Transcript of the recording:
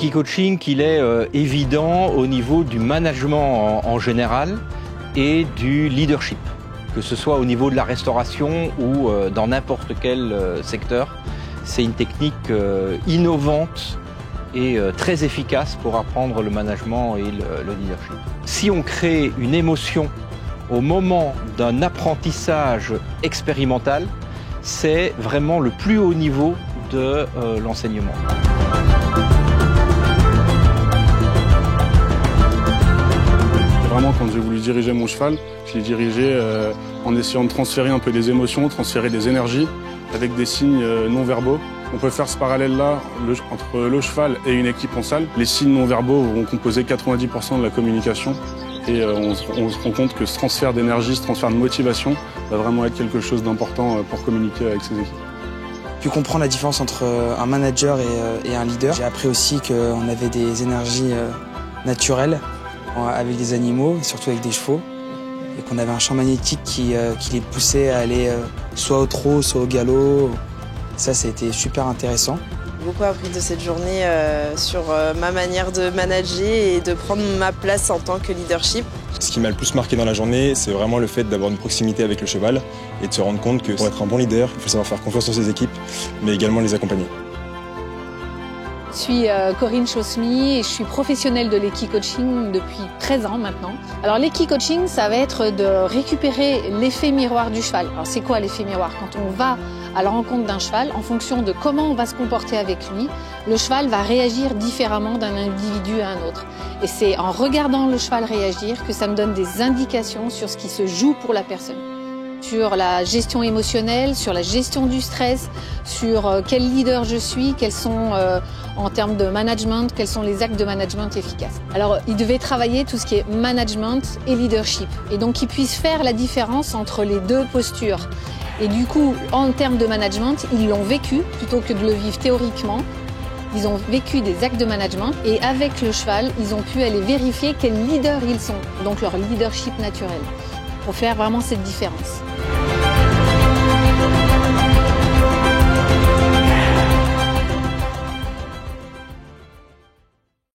L'équi-coaching, il est évident au niveau du management en général et du leadership, que ce soit au niveau de la restauration ou dans n'importe quel secteur. C'est une technique innovante et très efficace pour apprendre le management et le leadership. Si on crée une émotion au moment d'un apprentissage expérimental, c'est vraiment le plus haut niveau de l'enseignement. Vraiment, quand j'ai voulu diriger mon cheval, je l'ai dirigé en essayant de transférer un peu des émotions, transférer des énergies avec des signes non-verbaux. On peut faire ce parallèle-là entre le cheval et une équipe en salle. Les signes non-verbaux vont composer 90% de la communication et on se rend compte que ce transfert d'énergie, ce transfert de motivation va vraiment être quelque chose d'important pour communiquer avec ses équipes. J'ai pu comprendre la différence entre un manager et un leader. J'ai appris aussi qu'on avait des énergies naturelles avec des animaux, surtout avec des chevaux, et qu'on avait un champ magnétique qui les poussait à aller soit au trot, soit au galop. Ça a été super intéressant. J'ai beaucoup appris de cette journée sur ma manière de manager et de prendre ma place en tant que leadership. Ce qui m'a le plus marqué dans la journée, c'est vraiment le fait d'avoir une proximité avec le cheval et de se rendre compte que pour être un bon leader, il faut savoir faire confiance en ses équipes, mais également les accompagner. Je suis Corinne Chaussemy et je suis professionnelle de l'équi-coaching depuis 13 ans maintenant. Alors l'équi-coaching, ça va être de récupérer l'effet miroir du cheval. Alors c'est quoi l'effet miroir? Quand on va à la rencontre d'un cheval, en fonction de comment on va se comporter avec lui, le cheval va réagir différemment d'un individu à un autre. Et c'est en regardant le cheval réagir que ça me donne des indications sur ce qui se joue pour la personne. Sur la gestion émotionnelle, sur la gestion du stress, sur quel leader je suis, quels sont en termes de management, quels sont les actes de management efficaces. Alors, il devait travailler tout ce qui est management et leadership, et donc qu'ils puissent faire la différence entre les deux postures. Et du coup, en termes de management, ils l'ont vécu plutôt que de le vivre théoriquement. Ils ont vécu des actes de management et avec le cheval, ils ont pu aller vérifier quels leaders ils sont, donc leur leadership naturel, pour faire vraiment cette différence.